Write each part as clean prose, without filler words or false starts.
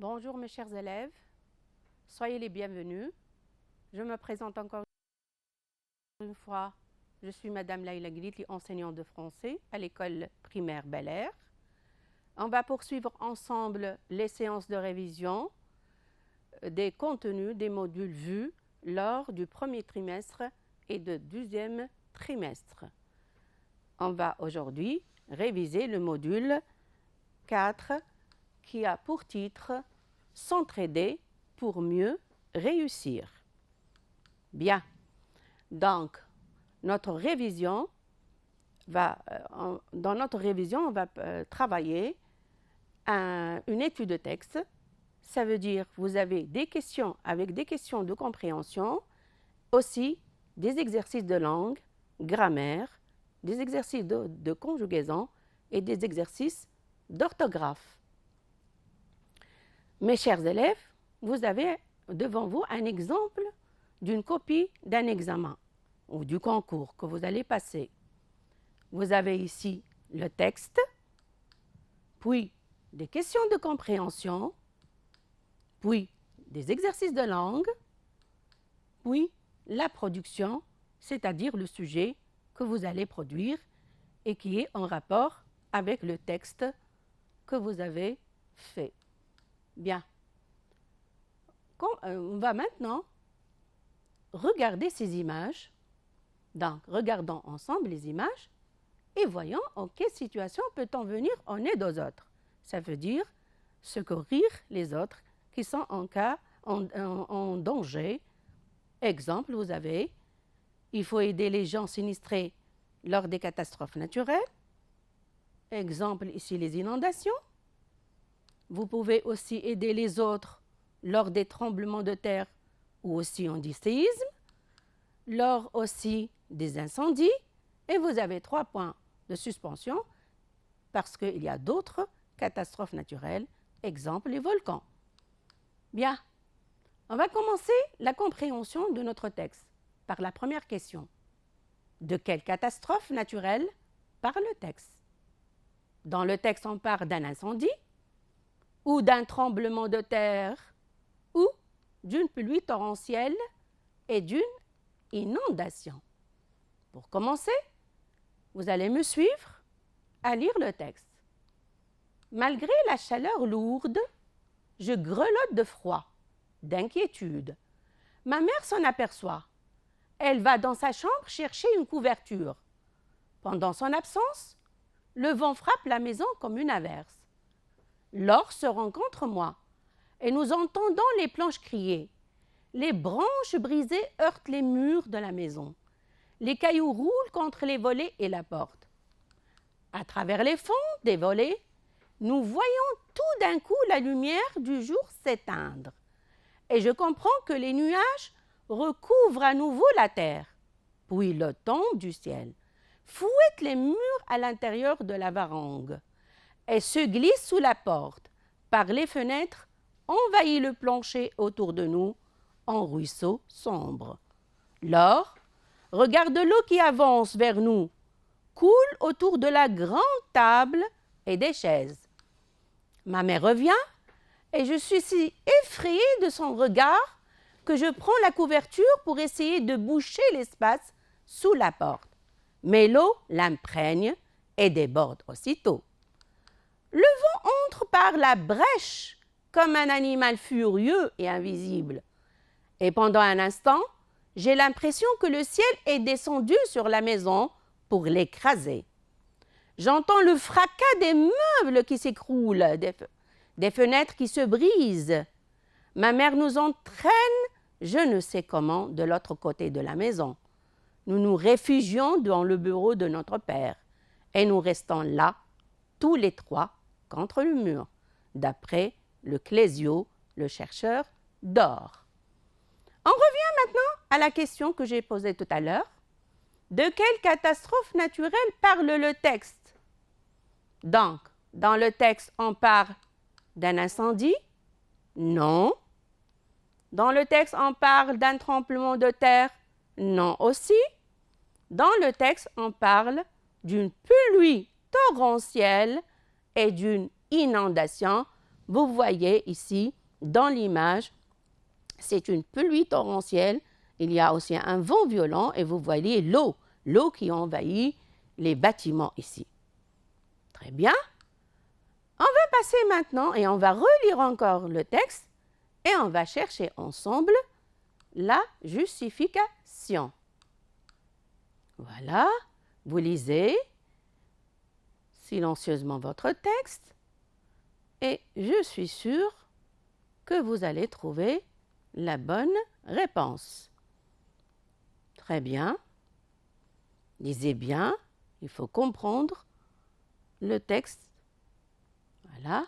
Bonjour mes chers élèves, soyez les bienvenus. Je me présente encore une fois, je suis Madame Laïla Glitli, enseignante de français à l'école primaire Bel Air. On va poursuivre ensemble les séances de révision des contenus des modules vus lors du premier trimestre et du deuxième trimestre. On va aujourd'hui réviser le module 4 qui a pour titre « S'entraider pour mieux réussir ». Bien, donc dans notre révision, on va travailler une étude de texte. Ça veut dire que vous avez des questions avec des questions de compréhension, aussi des exercices de langue, grammaire, des exercices de conjugaison et des exercices d'orthographe. Mes chers élèves, vous avez devant vous un exemple d'une copie d'un examen ou du concours que vous allez passer. Vous avez ici le texte, puis des questions de compréhension, puis des exercices de langue, puis la production, c'est-à-dire le sujet que vous allez produire et qui est en rapport avec le texte que vous avez fait. Bien. On va maintenant regarder ces images. Donc, regardons ensemble les images et voyons en quelle situation peut-on venir en aide aux autres. Ça veut dire secourir les autres qui sont en danger. Exemple, vous avez, il faut aider les gens sinistrés lors des catastrophes naturelles. Exemple, ici, les inondations. Vous pouvez aussi aider les autres lors des tremblements de terre ou aussi en des séismes, lors aussi des incendies, et vous avez 3 points de suspension parce qu'il y a d'autres catastrophes naturelles, exemple les volcans. Bien, on va commencer la compréhension de notre texte par la première question. De quelle catastrophe naturelle parle le texte? Dans le texte, on parle d'un incendie, ou d'un tremblement de terre, ou d'une pluie torrentielle et d'une inondation. Pour commencer, vous allez me suivre à lire le texte. Malgré la chaleur lourde, je grelotte de froid, d'inquiétude. Ma mère s'en aperçoit. Elle va dans sa chambre chercher une couverture. Pendant son absence, le vent frappe la maison comme une averse. Laure se rend contre moi et nous entendons les planches crier. Les branches brisées heurtent les murs de la maison. Les cailloux roulent contre les volets et la porte. À travers les fentes des volets, nous voyons tout d'un coup la lumière du jour s'éteindre. Et je comprends que les nuages recouvrent à nouveau la terre. Puis le tombe du ciel fouette les murs à l'intérieur de la varangue. Elle se glisse sous la porte, par les fenêtres, envahit le plancher autour de nous en ruisseau sombre. Laure regarde l'eau qui avance vers nous, coule autour de la grande table et des chaises. Ma mère revient et je suis si effrayée de son regard que je prends la couverture pour essayer de boucher l'espace sous la porte. Mais l'eau l'imprègne et déborde aussitôt. Le vent entre par la brèche comme un animal furieux et invisible. Et pendant un instant, j'ai l'impression que le ciel est descendu sur la maison pour l'écraser. J'entends le fracas des meubles qui s'écroulent, des fenêtres qui se brisent. Ma mère nous entraîne, je ne sais comment, de l'autre côté de la maison. Nous nous réfugions dans le bureau de notre père et nous restons là, tous les 3, contre le mur, d'après le Clésio, le chercheur d'or. On revient maintenant à la question que j'ai posée tout à l'heure. De quelle catastrophe naturelle parle le texte? Donc, dans le texte, on parle d'un incendie? Non. Dans le texte, on parle d'un tremblement de terre? Non aussi. Dans le texte, on parle d'une pluie torrentielle et d'une inondation vous voyez ici, dans l'image, c'est une pluie torrentielle. Il y a aussi un vent violent et vous voyez l'eau qui envahit les bâtiments ici. Très bien. On va passer maintenant et on va relire encore le texte et on va chercher ensemble la justification. Voilà, vous lisez silencieusement votre texte et je suis sûre que vous allez trouver la bonne réponse. Très bien. Lisez bien, il faut comprendre le texte. Voilà.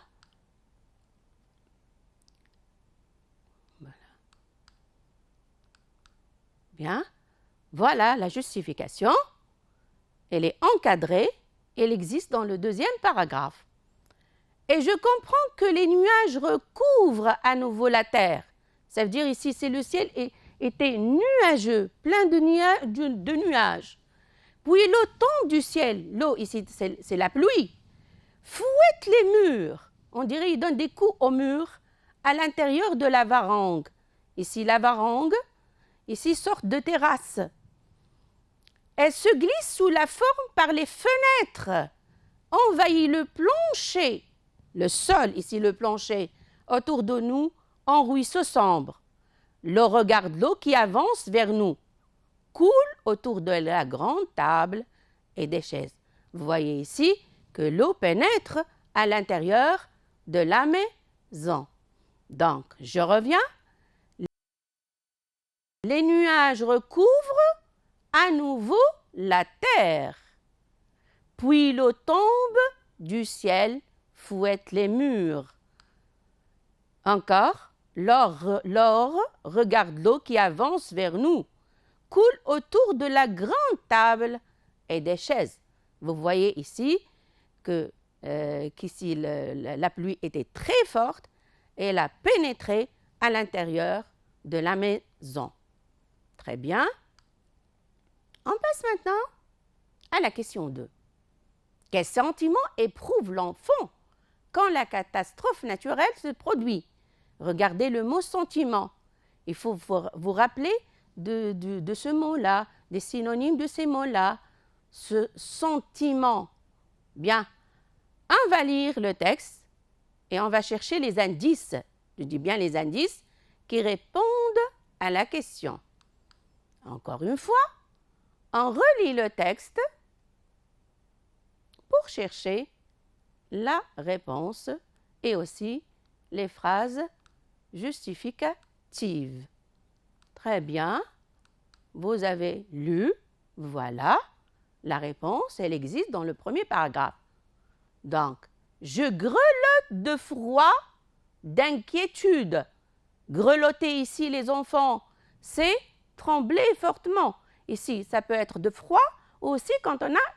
Voilà. Bien. Voilà la justification. Elle est encadrée. Elle existe dans le deuxième paragraphe. Et je comprends que les nuages recouvrent à nouveau la terre. Ça veut dire ici, c'est le ciel était nuageux, plein de nuages. Puis l'eau tombe du ciel. L'eau ici, c'est la pluie. Fouette les murs. On dirait il donne des coups aux murs à l'intérieur de la varangue. Ici, la varangue. Ici, sorte de terrasse. Elle se glisse sous la forme par les fenêtres. Envahit le plancher. Le sol, ici le plancher, autour de nous, en ruisseau sombre. L'eau regarde l'eau qui avance vers nous, coule autour de la grande table et des chaises. Vous voyez ici que l'eau pénètre à l'intérieur de la maison. Donc, je reviens. Les nuages recouvrent à nouveau la terre. Puis l'eau tombe du ciel, fouette les murs. Encore, l'or regarde l'eau qui avance vers nous, coule autour de la grande table et des chaises. Vous voyez ici qu'ici la pluie était très forte et elle a pénétré à l'intérieur de la maison. Très bien. On passe maintenant à la question 2. Quel sentiment éprouve l'enfant quand la catastrophe naturelle se produit? Regardez le mot sentiment. Il faut vous rappeler de ce mot-là, des synonymes de ces mots-là. Ce sentiment. Bien, on va lire le texte et on va chercher les indices. Je dis bien les indices qui répondent à la question. Encore une fois, on relit le texte pour chercher la réponse et aussi les phrases justificatives. Très bien. Vous avez lu. Voilà. La réponse, elle existe dans le premier paragraphe. Donc, je grelotte de froid, d'inquiétude. Grelotter ici, les enfants, c'est trembler fortement. Ici, ça peut être de froid ou aussi quand on a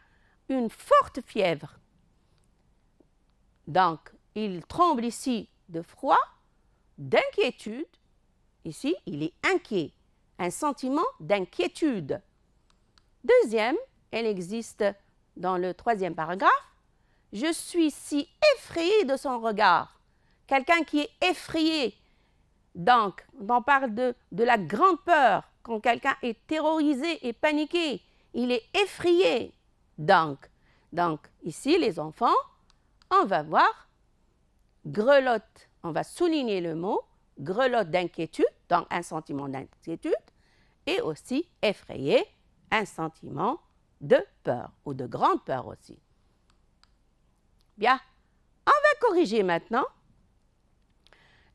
une forte fièvre. Donc, il tremble ici de froid, d'inquiétude. Ici, il est inquiet. Un sentiment d'inquiétude. Deuxième, elle existe dans le troisième paragraphe. Je suis si effrayée de son regard. Quelqu'un qui est effrayé. Donc, on parle de la grande peur. Quand quelqu'un est terrorisé et paniqué, il est effrayé. Donc, ici, les enfants, on va voir grelotte. On va souligner le mot grelotte d'inquiétude, donc un sentiment d'inquiétude, et aussi effrayé, un sentiment de peur ou de grande peur aussi. Bien, on va corriger maintenant.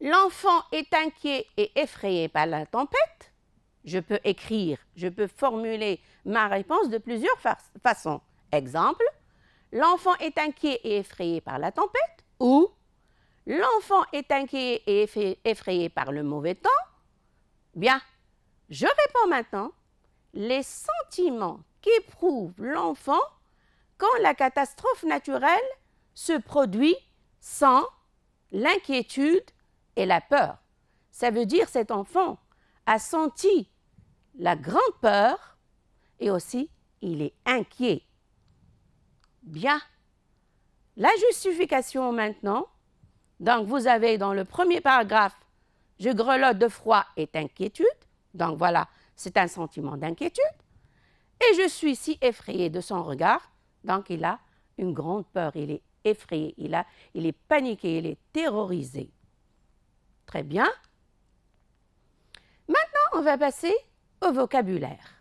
L'enfant est inquiet et effrayé par la tempête. Je peux écrire, je peux formuler ma réponse de plusieurs façons. Exemple, l'enfant est inquiet et effrayé par la tempête ou l'enfant est inquiet et effrayé par le mauvais temps. Bien, je réponds maintenant. Les sentiments qu'éprouve l'enfant quand la catastrophe naturelle se produit sans l'inquiétude et la peur. Ça veut dire cet enfant a senti la grande peur et aussi il est inquiet. Bien. La justification maintenant, Donc, vous avez dans le premier paragraphe, je grelotte de froid et d'inquiétude. Donc, voilà, c'est un sentiment d'inquiétude. Et je suis si effrayé de son regard. Donc, il a une grande peur, il est effrayé, il est paniqué, il est terrorisé. Très bien. Maintenant, on va passer au vocabulaire.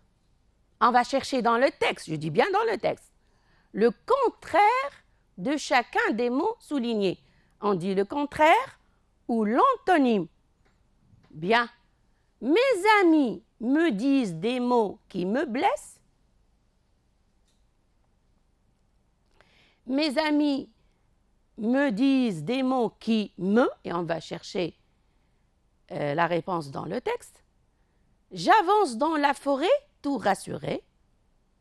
On va chercher dans le texte, je dis bien dans le texte, le contraire de chacun des mots soulignés. On dit le contraire ou l'antonyme. Bien. Mes amis me disent des mots qui me blessent. Mes amis me disent des mots qui me, et on va chercher la réponse dans le texte. J'avance dans la forêt, tout rassuré.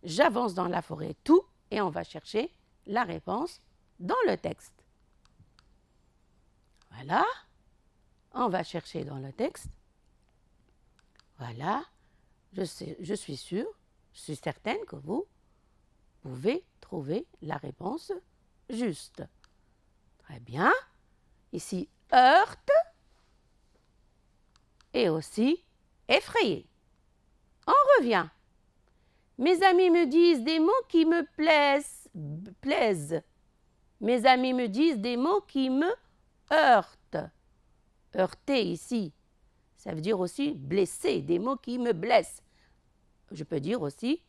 J'avance dans la forêt, tout, et on va chercher la réponse dans le texte. Voilà. On va chercher dans le texte. Voilà. Je suis sûre, je suis certaine que vous pouvez trouver la réponse juste. Très bien. Ici, heurte et aussi effrayé. On revient. Mes amis me disent des mots qui me plaisent. Mes amis me disent des mots qui me heurtent. Heurter ici, ça veut dire aussi blesser, des mots qui me blessent. Je peux dire aussi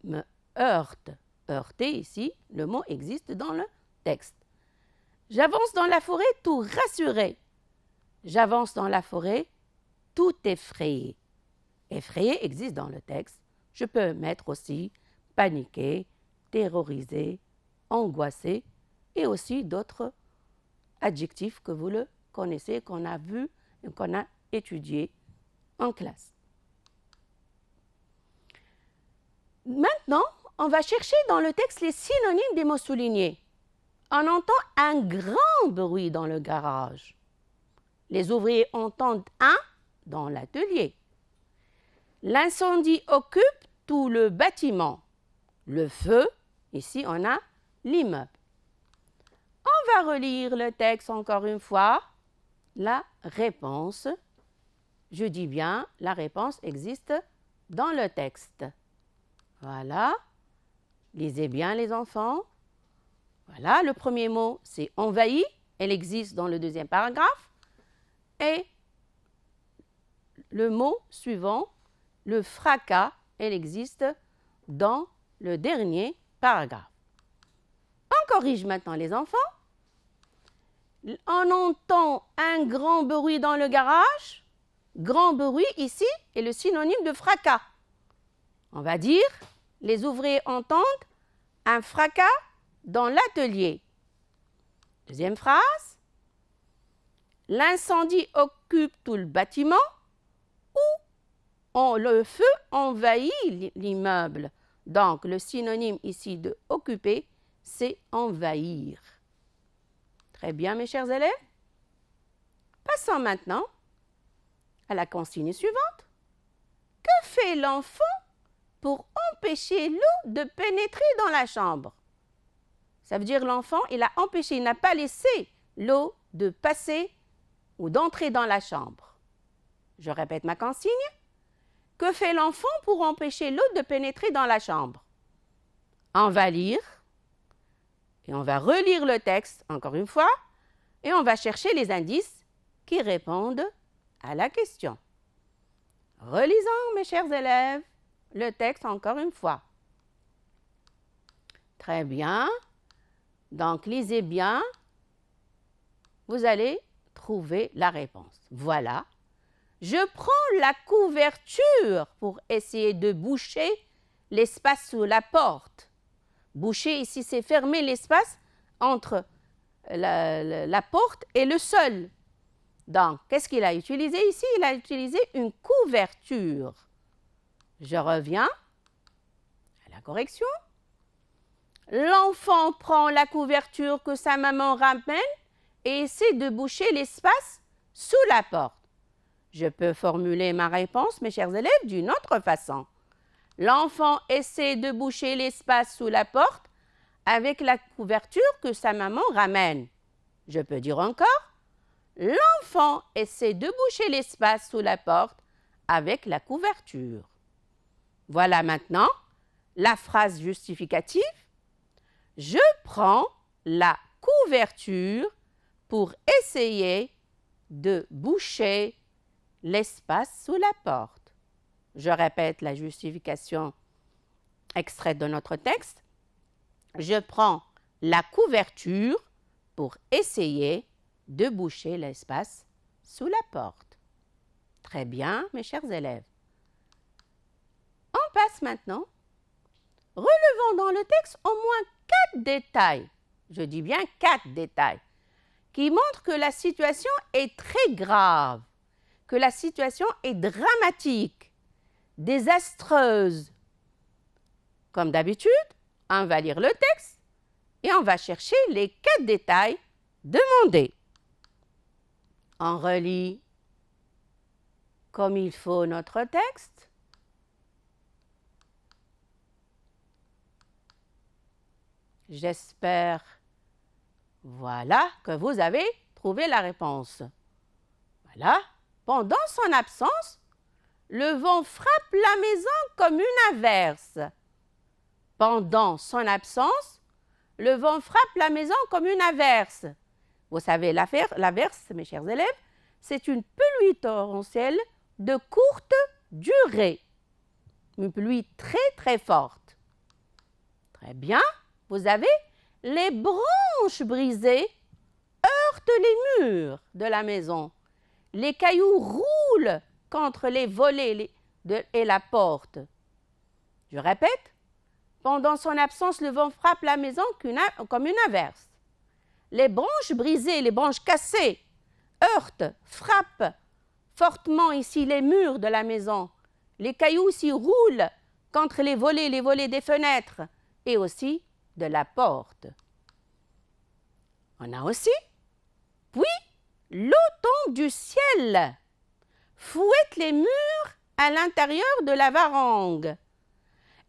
me heurte. Heurter ici, le mot existe dans le texte. J'avance dans la forêt tout rassuré. J'avance dans la forêt tout effrayé. Effrayé existe dans le texte. Je peux mettre aussi paniqué, terrorisé, angoissé et aussi d'autres adjectifs que vous le connaissez, qu'on a vu et qu'on a étudié en classe. Maintenant, on va chercher dans le texte les synonymes des mots soulignés. On entend un grand bruit dans le garage. Les ouvriers entendent un dans l'atelier. L'incendie occupe tout le bâtiment. Le feu, ici on a l'immeuble. On va relire le texte encore une fois. La réponse, je dis bien, la réponse existe dans le texte. Voilà. Lisez bien les enfants. Voilà, le premier mot c'est envahi. Elle existe dans le deuxième paragraphe. Et le mot suivant, le fracas, elle existe dans le dernier paragraphe. On corrige maintenant les enfants. On entend un grand bruit dans le garage. Grand bruit ici est le synonyme de fracas. On va dire, les ouvriers entendent un fracas dans l'atelier. Deuxième phrase. L'incendie occupe tout le bâtiment ou le feu envahit l'immeuble. Donc, le synonyme ici de occuper, c'est envahir. Très bien, mes chers élèves. Passons maintenant à la consigne suivante. Que fait l'enfant pour empêcher l'eau de pénétrer dans la chambre? Ça veut dire l'enfant, il a empêché, il n'a pas laissé l'eau de passer ou d'entrer dans la chambre. Je répète ma consigne. Que fait l'enfant pour empêcher l'eau de pénétrer dans la chambre? On va lire et on va relire le texte encore une fois et on va chercher les indices qui répondent à la question. Relisons, mes chers élèves, le texte encore une fois. Très bien. Donc, lisez bien. Vous allez trouver la réponse. Voilà. Je prends la couverture pour essayer de boucher l'espace sous la porte. Boucher ici, c'est fermer l'espace entre la porte et le sol. Donc, qu'est-ce qu'il a utilisé ici? Il a utilisé une couverture. Je reviens à la correction. L'enfant prend la couverture que sa maman ramène et essaie de boucher l'espace sous la porte. Je peux formuler ma réponse, mes chers élèves, d'une autre façon. L'enfant essaie de boucher l'espace sous la porte avec la couverture que sa maman ramène. Je peux dire encore, l'enfant essaie de boucher l'espace sous la porte avec la couverture. Voilà maintenant la phrase justificative. Je prends la couverture pour essayer de boucher l'espace sous la porte. Je répète la justification extraite de notre texte. Je prends la couverture pour essayer de boucher l'espace sous la porte. Très bien, mes chers élèves. On passe maintenant. Relevons dans le texte au moins 4 détails, je dis bien 4 détails, qui montrent que la situation est très grave, que la situation est dramatique, désastreuse. Comme d'habitude, on va lire le texte et on va chercher les 4 détails demandés. On relit comme il faut notre texte. J'espère, voilà, que vous avez trouvé la réponse. Voilà. Pendant son absence, le vent frappe la maison comme une averse. Pendant son absence, le vent frappe la maison comme une averse. Vous savez, l'averse, mes chers élèves, c'est une pluie torrentielle de courte durée. Une pluie très, très forte. Très bien. Vous avez les branches brisées heurtent les murs de la maison. Les cailloux roulent contre les volets et la porte. Je répète, pendant son absence, le vent frappe la maison comme une averse. Les branches brisées, les branches cassées heurtent, frappent fortement ici les murs de la maison. Les cailloux ici roulent contre les volets des fenêtres et aussi de la porte. On a aussi, puis l'eau tombe du ciel, fouette les murs à l'intérieur de la varangue.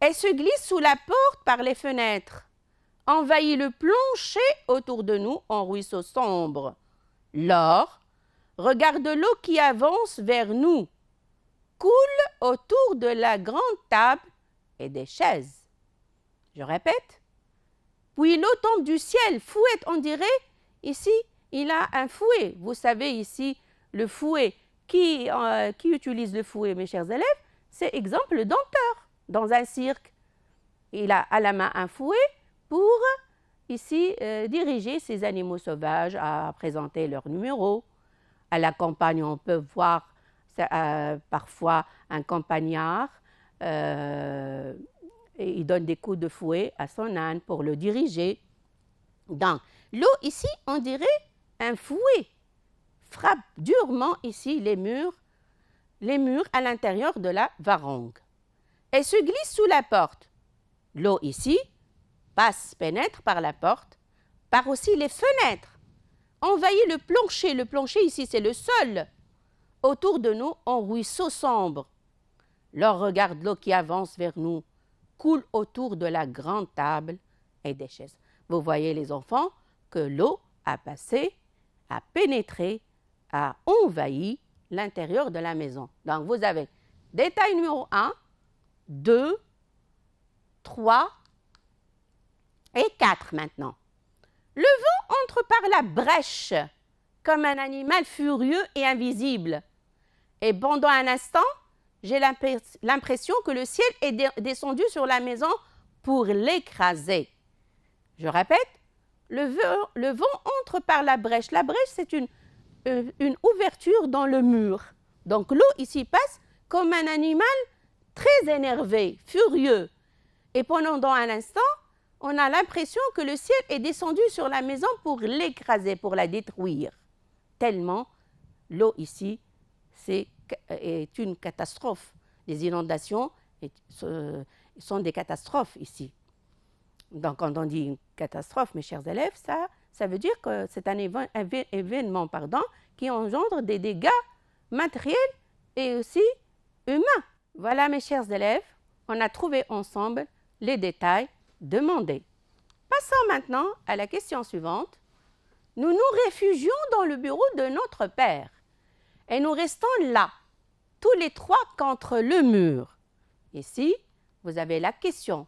Elle se glisse sous la porte par les fenêtres, envahit le plancher autour de nous en ruisseau sombre. L'or regarde l'eau qui avance vers nous, coule autour de la grande table et des chaises. Je répète, puis l'eau tombe du ciel, fouette, on dirait, ici, il a un fouet. Vous savez ici, le fouet. Qui utilise le fouet, mes chers élèves? C'est exemple le dompteur dans un cirque. Il a à la main un fouet pour, ici, diriger ces animaux sauvages à présenter leur numéro. À la campagne, on peut voir parfois un campagnard. Et il donne des coups de fouet à son âne pour le diriger. Donc, l'eau ici, on dirait un fouet, frappe durement ici les murs à l'intérieur de la varangue. Elle se glisse sous la porte. L'eau ici pénètre par la porte, par aussi les fenêtres, envahit le plancher. Le plancher ici, c'est le sol. Autour de nous, en ruisseau sombre. L'or regarde l'eau qui avance vers nous, coule autour de la grande table et des chaises. Vous voyez les enfants que l'eau a passé, a pénétré, a envahi l'intérieur de la maison. Donc vous avez détail numéro 1, 2, 3 et 4 maintenant. Le vent entre par la brèche comme un animal furieux et invisible. Et pendant un instant, j'ai l'impression que le ciel est descendu sur la maison pour l'écraser. Je répète, le vent entre par la brèche. La brèche, c'est une ouverture dans le mur. Donc l'eau ici passe comme un animal très énervé, furieux. Et pendant un instant, on a l'impression que le ciel est descendu sur la maison pour l'écraser, pour la détruire. Tellement l'eau ici, est une catastrophe. Les inondations sont des catastrophes ici. Donc, quand on dit une catastrophe, mes chers élèves, ça veut dire que c'est un événement qui engendre des dégâts matériels et aussi humains. Voilà, mes chers élèves, on a trouvé ensemble les détails demandés. Passons maintenant à la question suivante. nous nous réfugions dans le bureau de notre père et nous restons là, tous les trois contre le mur. Ici, vous avez la question.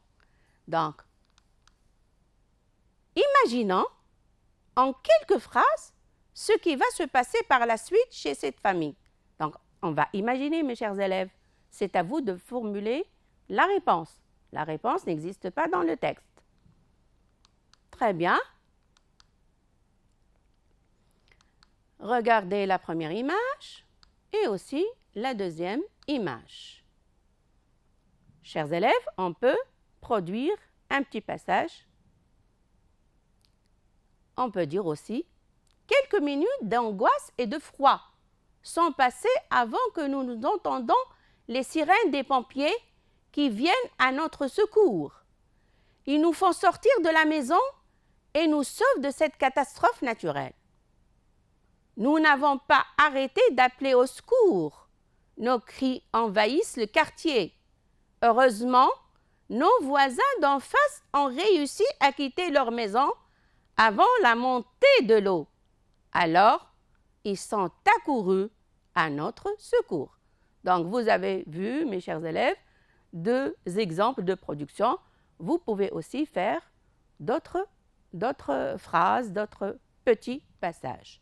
Donc, imaginons en quelques phrases ce qui va se passer par la suite chez cette famille. Donc, on va imaginer, mes chers élèves, c'est à vous de formuler la réponse. La réponse n'existe pas dans le texte. Très bien. Regardez la première image et aussi la deuxième image. Chers élèves, on peut produire un petit passage. On peut dire aussi « Quelques minutes d'angoisse et de froid sont passées avant que nous entendons les sirènes des pompiers qui viennent à notre secours. Ils nous font sortir de la maison et nous sauvent de cette catastrophe naturelle. Nous n'avons pas arrêté d'appeler au secours. Nos cris envahissent le quartier. Heureusement, nos voisins d'en face ont réussi à quitter leur maison avant la montée de l'eau. Alors, ils sont accourus à notre secours. » Donc, vous avez vu, mes chers élèves, deux exemples de production. Vous pouvez aussi faire d'autres phrases, d'autres petits passages.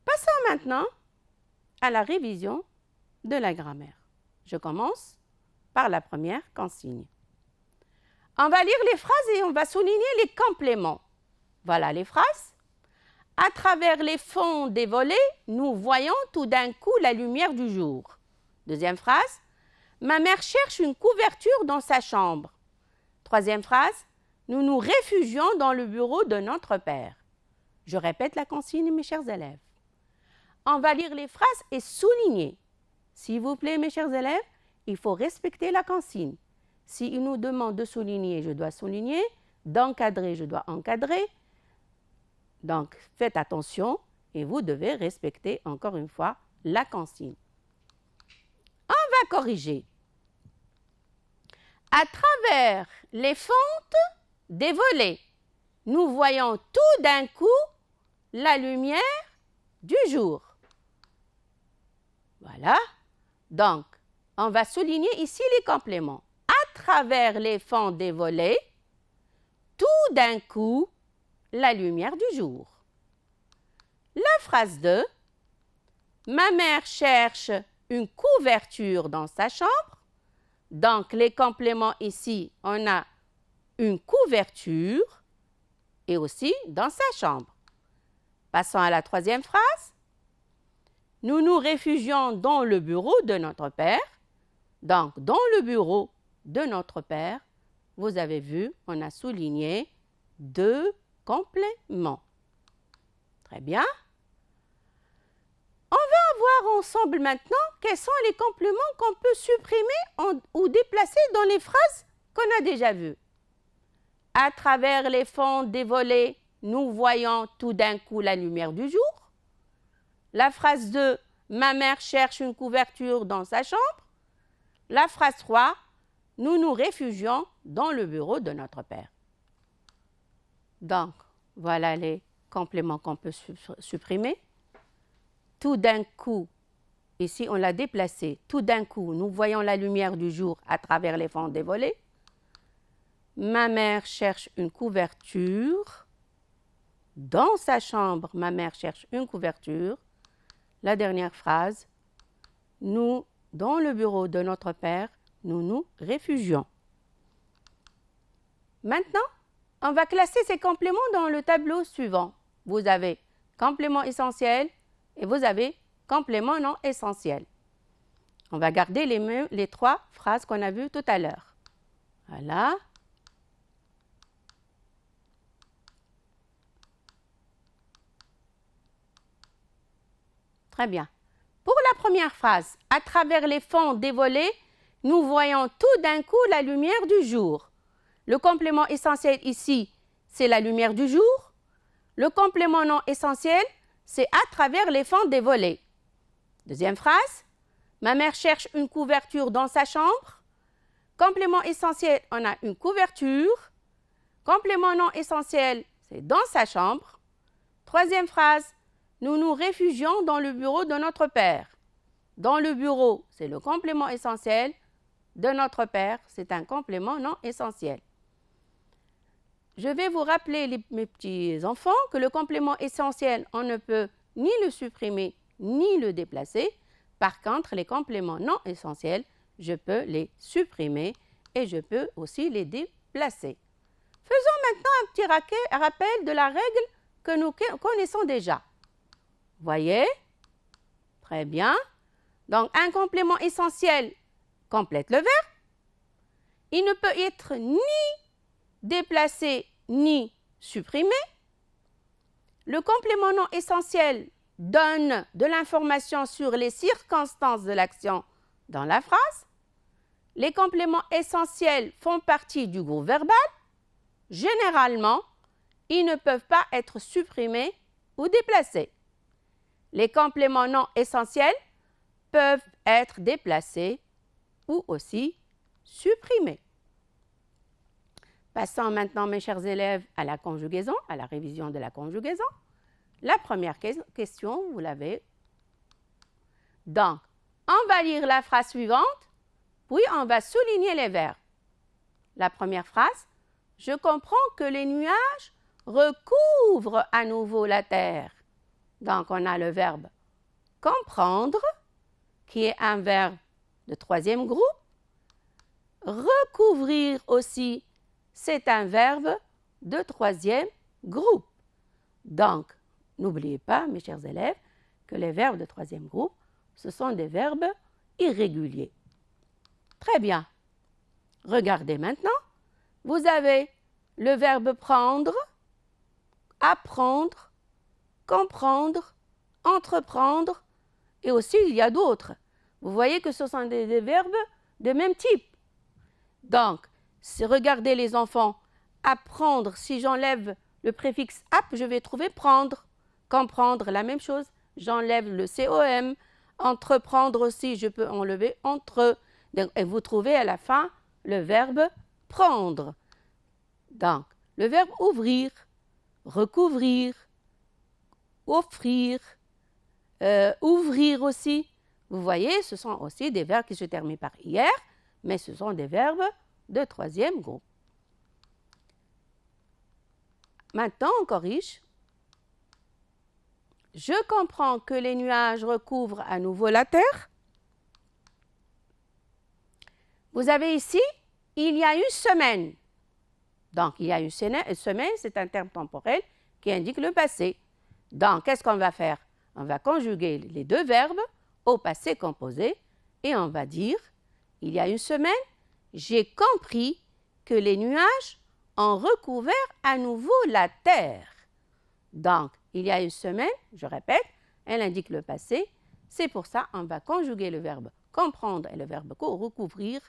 Passons maintenant à la révision de la grammaire. Je commence par la première consigne. On va lire les phrases et on va souligner les compléments. Voilà les phrases. À travers les fonds des volets, nous voyons tout d'un coup la lumière du jour. Deuxième phrase. Ma mère cherche une couverture dans sa chambre. Troisième phrase. Nous nous réfugions dans le bureau de notre père. Je répète la consigne, mes chers élèves. On va lire les phrases et souligner. S'il vous plaît, mes chers élèves, il faut respecter la consigne. S'il nous demande de souligner, je dois souligner. D'encadrer, je dois encadrer. Donc, faites attention et vous devez respecter, encore une fois, la consigne. On va corriger. À travers les fentes des volets, nous voyons tout d'un coup la lumière du jour. Voilà. Donc, on va souligner ici les compléments. À travers les fentes des volets, tout d'un coup, la lumière du jour. La phrase 2. Ma mère cherche une couverture dans sa chambre. Donc, les compléments ici, on a une couverture et aussi dans sa chambre. Passons à la troisième phrase. Nous nous réfugions dans le bureau de notre père. Donc, dans le bureau de notre père, vous avez vu, on a souligné deux compléments. Très bien. On va voir ensemble maintenant quels sont les compléments qu'on peut supprimer ou déplacer dans les phrases qu'on a déjà vues. À travers les fentes des volets, nous voyons tout d'un coup la lumière du jour. La phrase 2, ma mère cherche une couverture dans sa chambre. La phrase 3, nous nous réfugions dans le bureau de notre père. Donc, voilà les compléments qu'on peut supprimer. Tout d'un coup, ici on l'a déplacé. Tout d'un coup, nous voyons la lumière du jour à travers les fentes des volets. Ma mère cherche une couverture. Dans sa chambre, ma mère cherche une couverture. La dernière phrase, nous, dans le bureau de notre père, nous nous réfugions. Maintenant, on va classer ces compléments dans le tableau suivant. Vous avez complément essentiel et vous avez complément non essentiel. On va garder les trois phrases qu'on a vues tout à l'heure. Voilà. Très bien. Pour la première phrase, à travers les fentes des volets, nous voyons tout d'un coup la lumière du jour. Le complément essentiel ici, c'est la lumière du jour. Le complément non essentiel, c'est à travers les fentes des volets. Deuxième phrase, ma mère cherche une couverture dans sa chambre. Complément essentiel, on a une couverture. Complément non essentiel, c'est dans sa chambre. Troisième phrase, nous nous réfugions dans le bureau de notre père. Dans le bureau, c'est le complément essentiel. De notre père, c'est un complément non essentiel. Je vais vous rappeler, mes petits enfants, que le complément essentiel, on ne peut ni le supprimer ni le déplacer. Par contre, les compléments non essentiels, je peux les supprimer et je peux aussi les déplacer. Faisons maintenant un petit rappel de la règle que nous connaissons déjà. Voyez? Très bien. Donc, un complément essentiel complète le verbe. Il ne peut être ni déplacé ni supprimé. Le complément non essentiel donne de l'information sur les circonstances de l'action dans la phrase. Les compléments essentiels font partie du groupe verbal. Généralement, ils ne peuvent pas être supprimés ou déplacés. Les compléments non essentiels peuvent être déplacés ou aussi supprimés. Passons maintenant, mes chers élèves, à la conjugaison, à la révision de la conjugaison. La première question, vous l'avez. Donc, on va lire la phrase suivante, puis on va souligner les verbes. La première phrase, je comprends que les nuages recouvrent à nouveau la terre. Donc, on a le verbe comprendre, qui est un verbe de troisième groupe. Recouvrir aussi, c'est un verbe de troisième groupe. Donc, n'oubliez pas, mes chers élèves, que les verbes de troisième groupe, ce sont des verbes irréguliers. Très bien. Regardez maintenant. Vous avez le verbe prendre, apprendre, comprendre, entreprendre, et aussi il y a d'autres. Vous voyez que ce sont des verbes de même type. Donc, si regardez les enfants, apprendre, si j'enlève le préfixe ap, je vais trouver prendre. Comprendre, la même chose, j'enlève le com. Entreprendre aussi, je peux enlever entre. Et vous trouvez à la fin le verbe prendre. Donc, le verbe ouvrir, recouvrir, offrir, ouvrir aussi. Vous voyez, ce sont aussi des verbes qui se terminent par IR, mais ce sont des verbes de troisième groupe. Maintenant, on corrige. Je comprends que les nuages recouvrent à nouveau la terre. Vous avez ici, il y a une semaine. Donc, il y a une semaine, c'est un terme temporel qui indique le passé. Donc, qu'est-ce qu'on va faire? On va conjuguer les deux verbes au passé composé et on va dire, il y a une semaine, j'ai compris que les nuages ont recouvert à nouveau la terre. Donc, il y a une semaine, je répète, elle indique le passé. C'est pour ça qu'on va conjuguer le verbe comprendre et le verbe recouvrir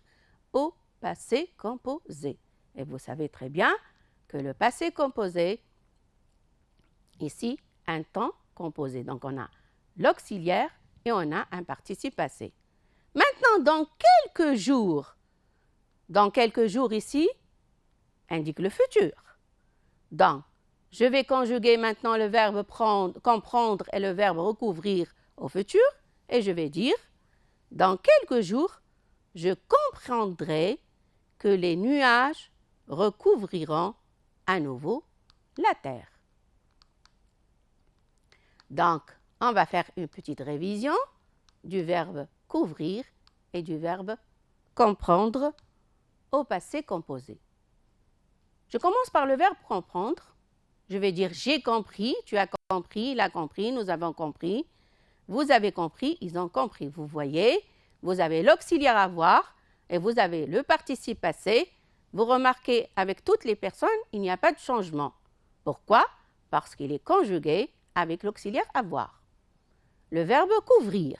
au passé composé. Et vous savez très bien que le passé composé, ici, un temps composé. Donc, on a l'auxiliaire et on a un participe passé. Maintenant, dans quelques jours ici, indique le futur. Donc, je vais conjuguer maintenant le verbe comprendre et le verbe recouvrir au futur et je vais dire, dans quelques jours, je comprendrai que les nuages recouvriront à nouveau la terre. Donc, on va faire une petite révision du verbe couvrir et du verbe comprendre au passé composé. Je commence par le verbe comprendre. Je vais dire j'ai compris, tu as compris, il a compris, nous avons compris. Vous avez compris, ils ont compris. Vous voyez, vous avez l'auxiliaire avoir et vous avez le participe passé. Vous remarquez, avec toutes les personnes, il n'y a pas de changement. Pourquoi? Parce qu'il est conjugué avec l'auxiliaire avoir. Le verbe couvrir,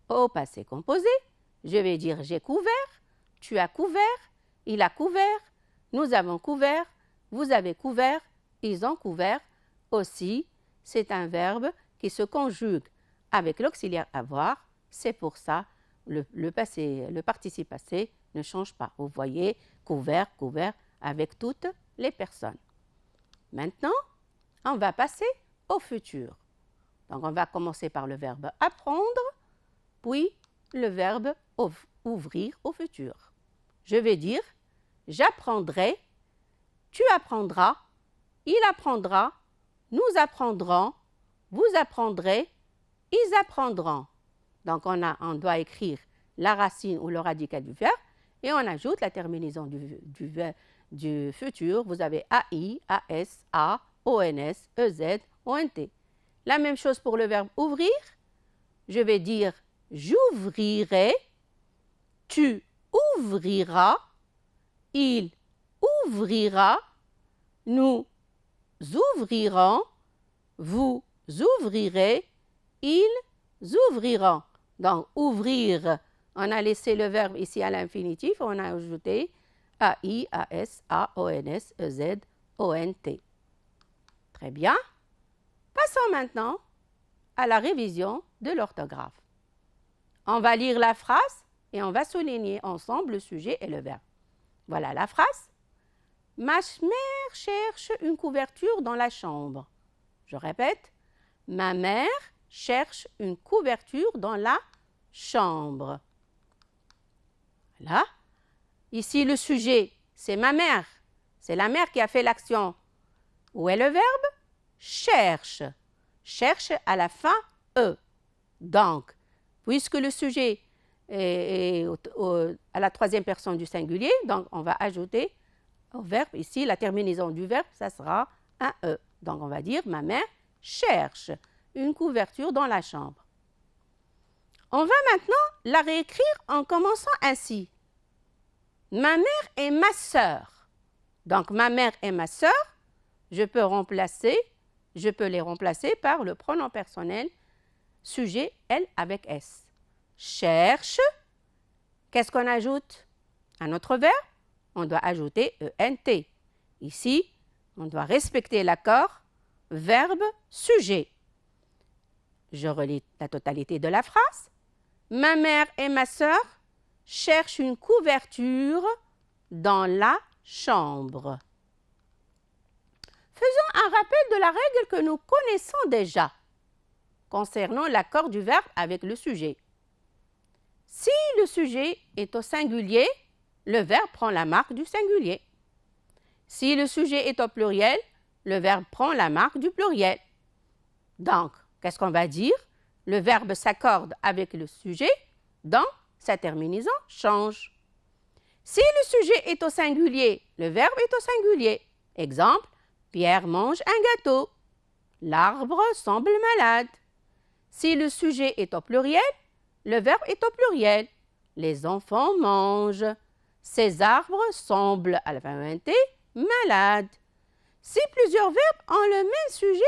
au passé composé, je vais dire j'ai couvert, tu as couvert, il a couvert, nous avons couvert, vous avez couvert, ils ont couvert. Aussi, c'est un verbe qui se conjugue avec l'auxiliaire avoir. C'est pour ça le participe passé ne change pas. Vous voyez, couvert, couvert, avec toutes les personnes. Maintenant, on va passer au futur. Donc, on va commencer par le verbe apprendre, puis le verbe ouvrir au futur. Je vais dire j'apprendrai, tu apprendras, il apprendra, nous apprendrons, vous apprendrez, ils apprendront. Donc, on doit écrire la racine ou le radical du verbe et on ajoute la terminaison du futur. Vous avez AI, AS, A, ONS, EZ, ONT. La même chose pour le verbe ouvrir. Je vais dire j'ouvrirai, tu ouvriras, il ouvrira, nous ouvrirons, vous ouvrirez, ils ouvriront. Donc, ouvrir, on a laissé le verbe ici à l'infinitif, on a ajouté AI, AS, A, ONS, EZ, ONT. Très bien. Passons maintenant à la révision de l'orthographe. On va lire la phrase et on va souligner ensemble le sujet et le verbe. Voilà la phrase. Ma mère cherche une couverture dans la chambre. Je répète. Ma mère cherche une couverture dans la chambre. Voilà. Ici, le sujet, c'est ma mère. C'est la mère qui a fait l'action. Où est le verbe? Cherche. Cherche à la fin E. Donc, puisque le sujet est à la troisième personne du singulier, donc on va ajouter au verbe, ici, la terminaison du verbe, ça sera un E. Donc, on va dire ma mère cherche une couverture dans la chambre. On va maintenant la réécrire en commençant ainsi. Ma mère et ma sœur. Donc, ma mère et ma sœur, je peux les remplacer par le pronom personnel sujet elle avec S. Cherche. Qu'est-ce qu'on ajoute à notre verbe? On doit ajouter ENT. Ici, on doit respecter l'accord verbe sujet. Je relis la totalité de la phrase. Ma mère et ma sœur cherchent une couverture dans la chambre. Faisons un rappel de la règle que nous connaissons déjà concernant l'accord du verbe avec le sujet. Si le sujet est au singulier, le verbe prend la marque du singulier. Si le sujet est au pluriel, le verbe prend la marque du pluriel. Donc, qu'est-ce qu'on va dire? Le verbe s'accorde avec le sujet, donc sa terminaison change. Si le sujet est au singulier, le verbe est au singulier. Exemple, Pierre mange un gâteau. L'arbre semble malade. Si le sujet est au pluriel, le verbe est au pluriel. Les enfants mangent. Ces arbres semblent, à la fin ENT, malades. Si plusieurs verbes ont le même sujet,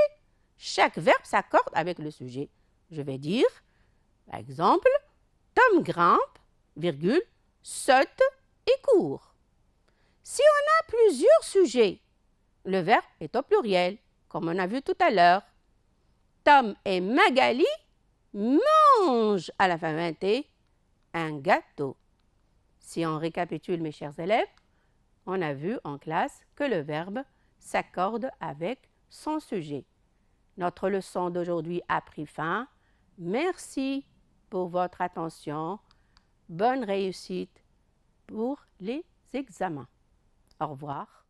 chaque verbe s'accorde avec le sujet. Je vais dire, par exemple, Tom grimpe, virgule, saute et court. Si on a plusieurs sujets, le verbe est au pluriel, comme on a vu tout à l'heure. Tom et Magali mangent, à la fin ENT, un gâteau. Si on récapitule, mes chers élèves, on a vu en classe que le verbe s'accorde avec son sujet. Notre leçon d'aujourd'hui a pris fin. Merci pour votre attention. Bonne réussite pour les examens. Au revoir.